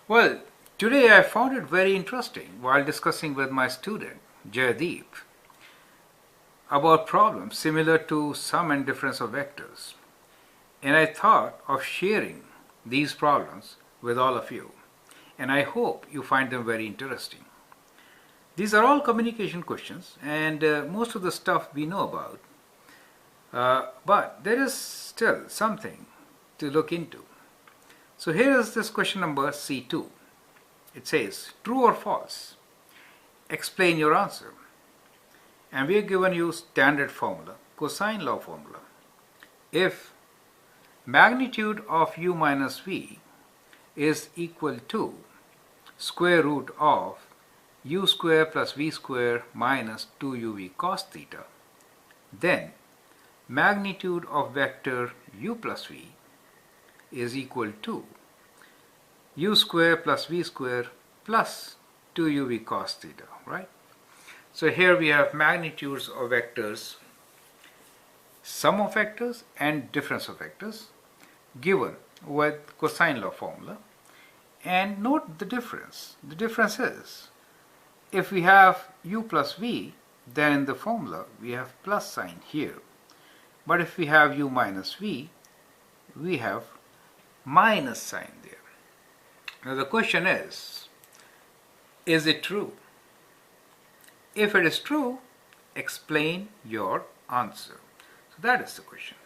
Well, today I found it very interesting while discussing with my student, Jaydeep, about problems similar to sum and difference of vectors. And I thought of sharing these problems with all of you. And I hope you find them very interesting. These are all communication questions, and most of the stuff we know about. But there is still something to look into. So here is this question number C2. It says, true or false? Explain your answer. And we have given you standard formula, cosine law formula. If magnitude of u minus v is equal to square root of u square plus v square minus 2uv cos theta, then magnitude of vector u plus v is equal to u square plus v square plus 2uv cos theta, right? So here we have magnitudes of vectors, sum of vectors and difference of vectors given with cosine law formula. And note the difference. The difference is, if we have u plus v, then in the formula we have plus sign here. But if we have u minus v, we have minus sign there. Now the question is it true? If it is true, explain your answer. So that is the question.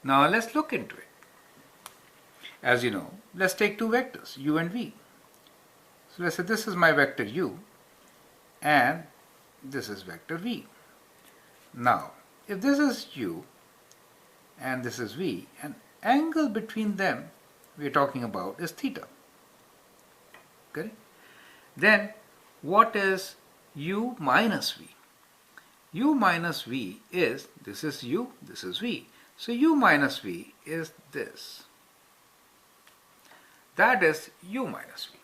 Now let's look into it. As you know, let's take two vectors, u and v. So let's say this is my vector u and this is vector v. Now, if this is u and this is v, an angle between them we are talking about is theta. Okay? Then what is u minus v? U minus v is, this is u, this is v. So u minus v is this. That is u minus v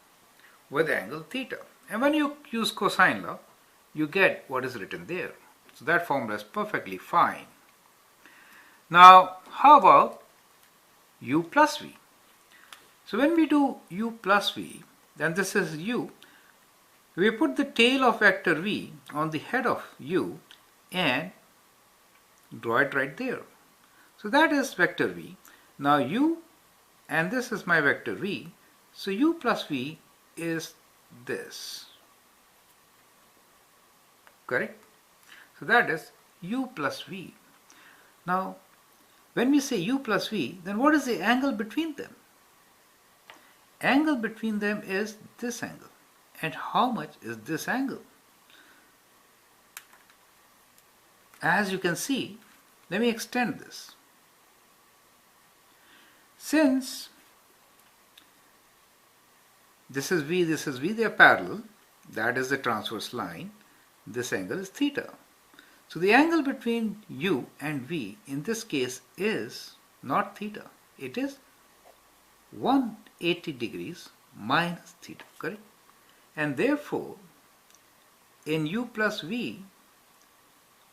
with angle theta. And when you use cosine law, you get what is written there. So that formula is perfectly fine. Now, how about u plus v? So when we do u plus v, then this is u. We put the tail of vector v on the head of u and draw it right there. So that is vector v. Now u, and this is my vector v. So u plus v is this. Correct? So that is u plus v. Now, when we say u plus v, then what is the angle between them? Angle between them is this angle. And how much is this angle? As you can see, let me extend this. Since this is v, they are parallel, that is the transverse line, this angle is theta. So the angle between u and v in this case is not theta, it is 180 degrees minus theta, correct? And therefore, in u plus v,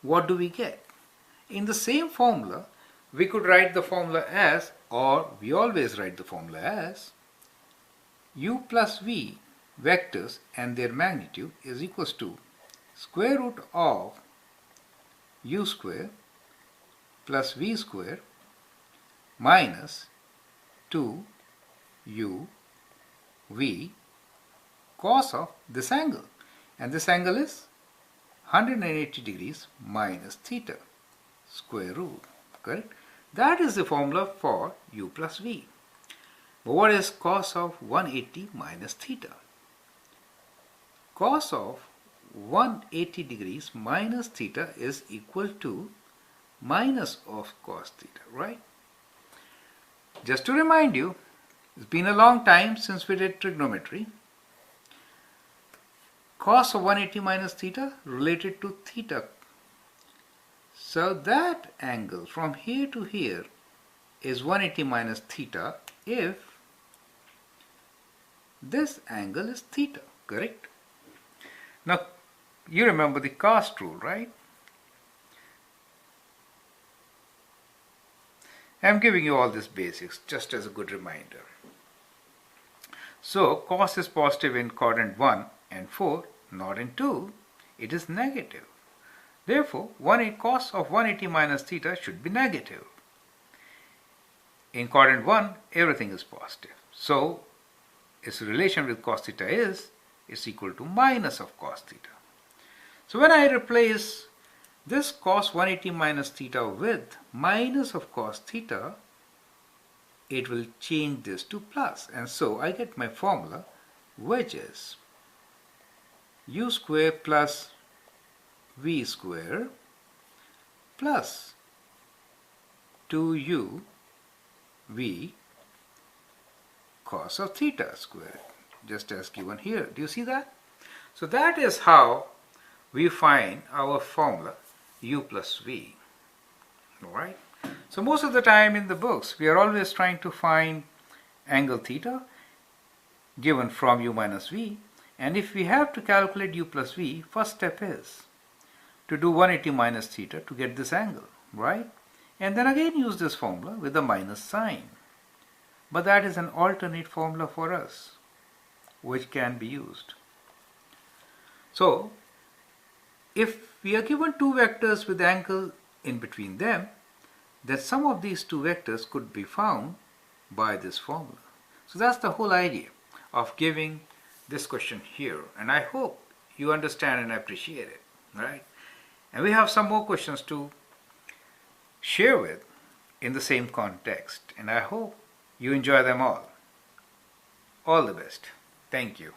what do we get? In the same formula, we could write the formula as, or we always write the formula as, u plus v vectors and their magnitude is equals to square root of u square plus v square minus 2u v cos of this angle, and this angle is 180 degrees minus theta square root, correct? That is the formula for u plus v. But what is cos of 180 minus theta? Cos of 180 degrees minus theta is equal to minus of cos theta, right? Just to remind you, it's been a long time since we did trigonometry. Cos of 180 minus theta related to theta. So that angle from here to here is 180 minus theta if this angle is theta, correct? Now, you remember the cast rule, right? I'm giving you all these basics just as a good reminder. So cos is positive in quadrant 1 and 4, not in 2. It is negative. Therefore, cos of 180 minus theta should be negative. In quadrant 1, everything is positive. So its relation with cos theta is equal to minus of cos theta. So when I replace this cos 180 minus theta with minus of cos theta, it will change this to plus. And so I get my formula, which is u square plus v square plus 2u v cos of theta squared, just as given here. Do you see that? So that is how we find our formula u plus v. Alright? So most of the time in the books, we are always trying to find angle theta given from u minus v. And if we have to calculate u plus v, first step is to do 180 minus theta to get this angle, right? And then again use this formula with the minus sign. But that is an alternate formula for us, which can be used. So, if we are given two vectors with angle in between them, then sum of these two vectors could be found by this formula. So that's the whole idea of giving this question here. And I hope you understand and appreciate it, right? And we have some more questions to share with in the same context. And I hope you enjoy them all. All the best. Thank you.